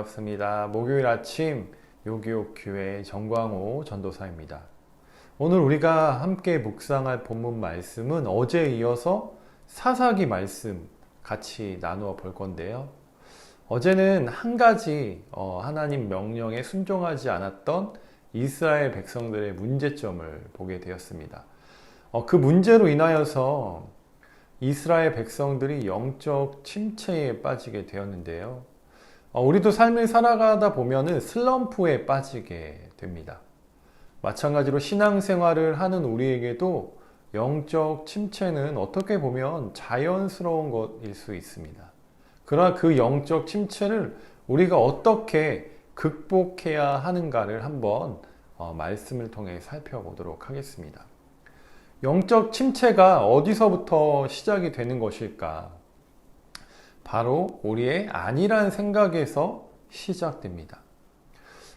반갑습니다. 목요일 아침 요기요교회 정광호 전도사입니다. 오늘 우리가 함께 묵상할 본문 말씀은 어제에 이어서 사사기 말씀 같이 나누어 볼 건데요. 어제는 한 가지 하나님 명령에 순종하지 않았던 이스라엘 백성들의 문제점을 보게 되었습니다. 그 문제로 인하여서 이스라엘 백성들이 영적 침체에 빠지게 되었는데요. 우리도 삶을 살아가다 보면은 슬럼프에 빠지게 됩니다. 마찬가지로 신앙생활을 하는 우리에게도 영적 침체는 어떻게 보면 자연스러운 것일 수 있습니다. 그러나 그 영적 침체를 우리가 어떻게 극복해야 하는가를 한번 말씀을 통해 살펴보도록 하겠습니다. 영적 침체가 어디서부터 시작이 되는 것일까? 바로 우리의 아니란 생각에서 시작됩니다.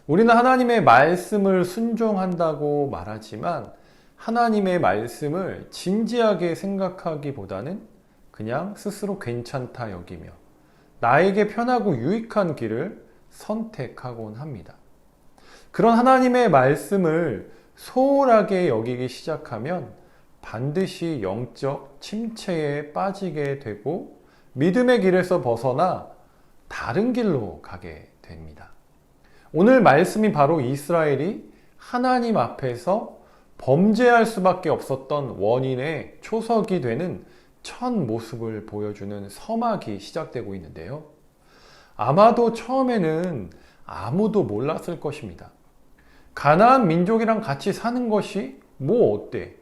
우리는 하나님의 말씀을 순종한다고 말하지만 하나님의 말씀을 진지하게 생각하기보다는 그냥 스스로 괜찮다 여기며 나에게 편하고 유익한 길을 선택하곤 합니다. 그런 하나님의 말씀을 소홀하게 여기기 시작하면 반드시 영적 침체에 빠지게 되고 믿음의 길에서 벗어나 다른 길로 가게 됩니다. 오늘 말씀이 바로 이스라엘이 하나님 앞에서 범죄할 수밖에 없었던 원인의 초석이 되는 첫 모습을 보여주는 서막이 시작되고 있는데요. 아마도 처음에는 아무도 몰랐을 것입니다. 가나안 민족이랑 같이 사는 것이 뭐 어때?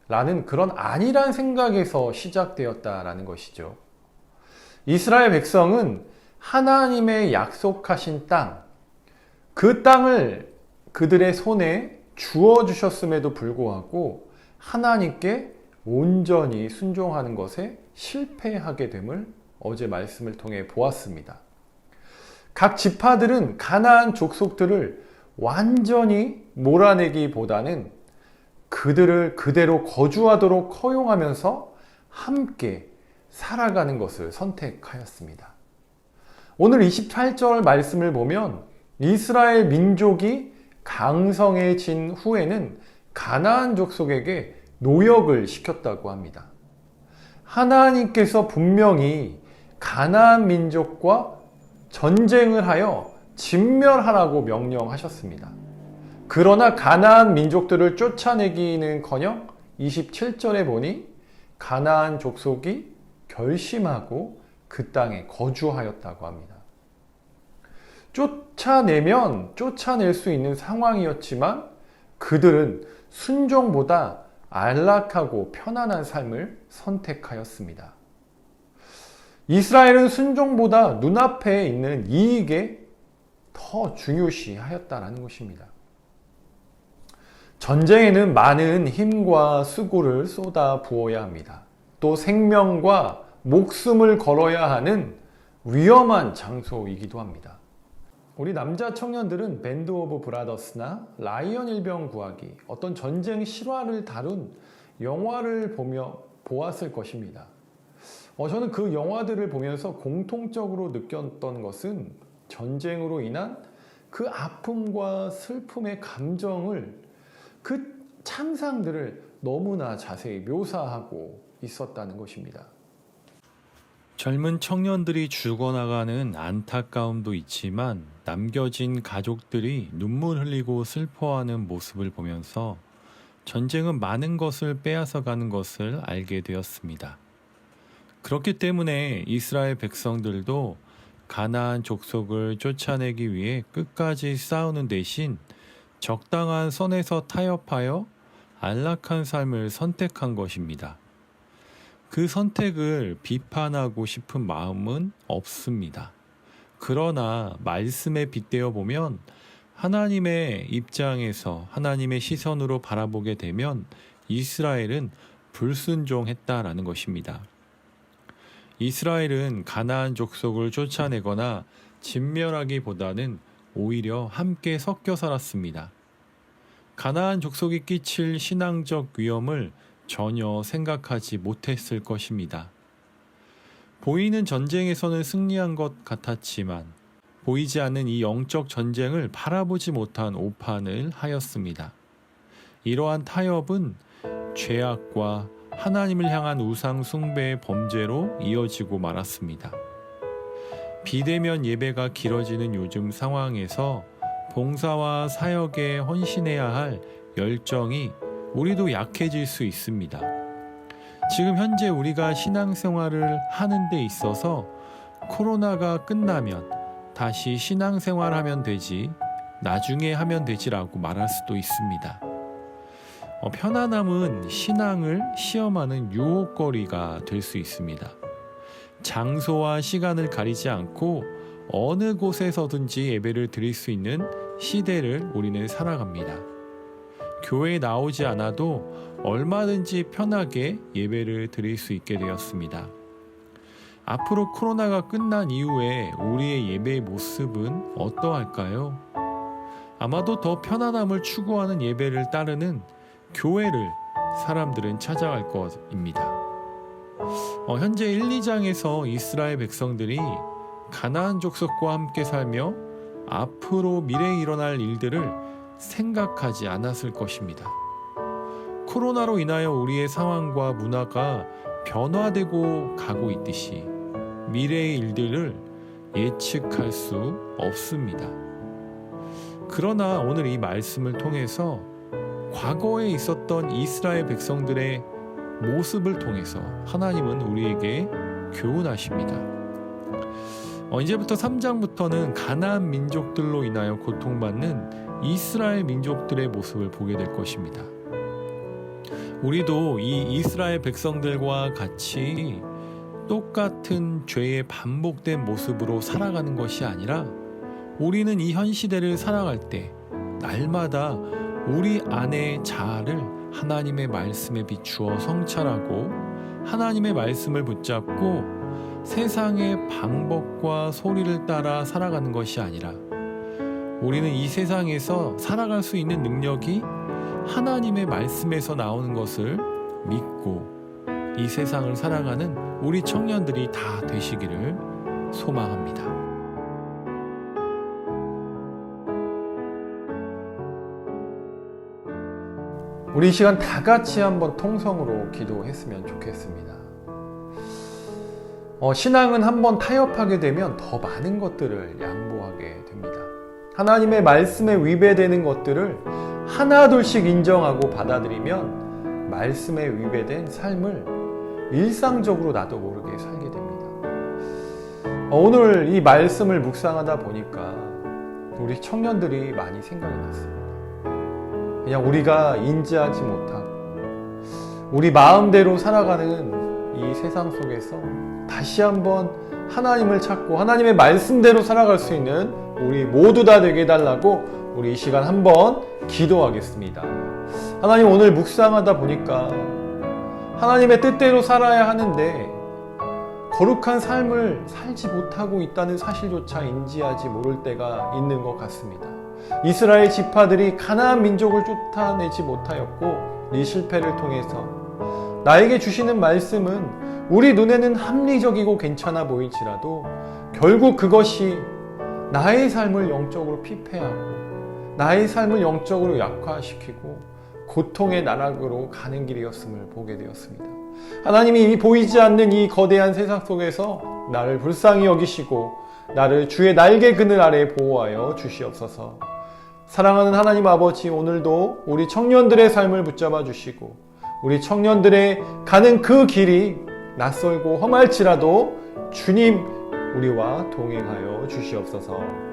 라는 그런 아니란 생각에서 시작되었다라는 것이죠. 이스라엘 백성은 하나님의 약속하신 땅, 그 땅을 그들의 손에 주어주셨음에도 불구하고 하나님께 온전히 순종하는 것에 실패하게 됨을 어제 말씀을 통해 보았습니다. 각 지파들은 가나안 족속들을 완전히 몰아내기보다는 그들을 그대로 거주하도록 허용하면서 함께 살아가는 것을 선택하였습니다. 오늘 28절 말씀을 보면 이스라엘 민족이 강성해진 후에는 가나안 족속에게 노역을 시켰다고 합니다. 하나님께서 분명히 가나안 민족과 전쟁을 하여 진멸하라고 명령하셨습니다. 그러나 가나안 민족들을 쫓아내기는커녕 27절에 보니 가나안 족속이 결심하고 그 땅에 거주하였다고 합니다. 쫓아내면 쫓아낼 수 있는 상황이었지만 그들은 순종보다 안락하고 편안한 삶을 선택하였습니다. 이스라엘은 순종보다 눈앞에 있는 이익에 더 중요시하였다는 것입니다. 전쟁에는 많은 힘과 수고를 쏟아 부어야 합니다. 또 생명과 목숨을 걸어야 하는 위험한 장소이기도 합니다. 우리 남자 청년들은 밴드 오브 브라더스나 라이언 일병 구하기, 어떤 전쟁 실화를 다룬 영화를 보며 보았을 것입니다. 저는 그 영화들을 보면서 공통적으로 느꼈던 것은 전쟁으로 인한 그 아픔과 슬픔의 감정을, 그 참상들을 너무나 자세히 묘사하고 있었다는 것입니다. 젊은 청년들이 죽어나가는 안타까움도 있지만 남겨진 가족들이 눈물 흘리고 슬퍼하는 모습을 보면서 전쟁은 많은 것을 빼앗아가는 것을 알게 되었습니다. 그렇기 때문에 이스라엘 백성들도 가나안 족속을 쫓아내기 위해 끝까지 싸우는 대신 적당한 선에서 타협하여 안락한 삶을 선택한 것입니다. 그 선택을 비판하고 싶은 마음은 없습니다. 그러나 말씀에 빗대어 보면 하나님의 입장에서 하나님의 시선으로 바라보게 되면 이스라엘은 불순종했다라는 것입니다. 이스라엘은 가나안 족속을 쫓아내거나 진멸하기보다는 오히려 함께 섞여 살았습니다. 가나안 족속이 끼칠 신앙적 위험을 전혀 생각하지 못했을 것입니다. 보이는 전쟁에서는 승리한 것 같았지만 보이지 않는 이 영적 전쟁을 바라보지 못한 오판을 하였습니다. 이러한 타협은 죄악과 하나님을 향한 우상 숭배의 범죄로 이어지고 말았습니다. 비대면 예배가 길어지는 요즘 상황에서 봉사와 사역에 헌신해야 할 열정이 우리도 약해질 수 있습니다. 지금 현재 우리가 신앙생활을 하는 데 있어서 코로나가 끝나면 다시 신앙생활하면 되지, 나중에 하면 되지라고 말할 수도 있습니다. 편안함은 신앙을 시험하는 유혹거리가 될 수 있습니다. 장소와 시간을 가리지 않고 어느 곳에서든지 예배를 드릴 수 있는 시대를 우리는 살아갑니다. 교회에 나오지 않아도 얼마든지 편하게 예배를 드릴 수 있게 되었습니다. 앞으로 코로나가 끝난 이후에 우리의 예배의 모습은 어떠할까요? 아마도 더 편안함을 추구하는 예배를 따르는 교회를 사람들은 찾아갈 것입니다. 현재 1, 2장에서 이스라엘 백성들이 가나안 족속과 함께 살며 앞으로 미래에 일어날 일들을 생각하지 않았을 것입니다. 코로나로 인하여 우리의 상황과 문화가 변화되고 가고 있듯이 미래의 일들을 예측할 수 없습니다. 그러나 오늘 이 말씀을 통해서 과거에 있었던 이스라엘 백성들의 모습을 통해서 하나님은 우리에게 교훈하십니다. 이제부터 3장부터는 가나안 민족들로 인하여 고통받는 이스라엘 민족들의 모습을 보게 될 것입니다. 우리도 이 이스라엘 백성들과 같이 똑같은 죄의 반복된 모습으로 살아가는 것이 아니라 우리는 이 현 시대를 살아갈 때 날마다 우리 안의 자아를 하나님의 말씀에 비추어 성찰하고 하나님의 말씀을 붙잡고 세상의 방법과 소리를 따라 살아가는 것이 아니라 우리는 이 세상에서 살아갈 수 있는 능력이 하나님의 말씀에서 나오는 것을 믿고 이 세상을 살아가는 우리 청년들이 다 되시기를 소망합니다. 우리 이 시간 다 같이 한번 통성으로 기도했으면 좋겠습니다. 신앙은 한번 타협하게 되면 더 많은 것들을 양보하게 됩니다. 하나님의 말씀에 위배되는 것들을 하나둘씩 인정하고 받아들이면 말씀에 위배된 삶을 일상적으로 나도 모르게 살게 됩니다. 오늘 이 말씀을 묵상하다 보니까 우리 청년들이 많이 생각이 났습니다. 그냥 우리가 인지하지 못하고 우리 마음대로 살아가는 이 세상 속에서 다시 한번 하나님을 찾고 하나님의 말씀대로 살아갈 수 있는 우리 모두 다 되게 해달라고 우리 이 시간 한번 기도하겠습니다. 하나님, 오늘 묵상하다 보니까 하나님의 뜻대로 살아야 하는데 거룩한 삶을 살지 못하고 있다는 사실조차 인지하지 모를 때가 있는 것 같습니다. 이스라엘 지파들이 가나안 민족을 쫓아내지 못하였고 이 실패를 통해서 나에게 주시는 말씀은 우리 눈에는 합리적이고 괜찮아 보일지라도 결국 그것이 나의 삶을 영적으로 피폐하고 나의 삶을 영적으로 약화시키고 고통의 나락으로 가는 길이었음을 보게 되었습니다. 하나님이 이미 보이지 않는 이 거대한 세상 속에서 나를 불쌍히 여기시고 나를 주의 날개 그늘 아래 보호하여 주시옵소서. 사랑하는 하나님 아버지, 오늘도 우리 청년들의 삶을 붙잡아 주시고 우리 청년들의 가는 그 길이 낯설고 험할지라도 주님 우리와 동행하여 주시옵소서.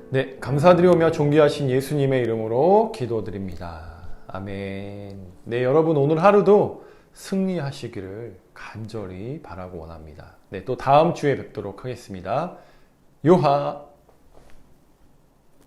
네, 감사드리오며 존귀하신 예수님의 이름으로 기도드립니다. 아멘. 네, 여러분 오늘 하루도 승리하시기를 간절히 바라고 원합니다. 네, 또 다음 주에 뵙도록 하겠습니다. 요하.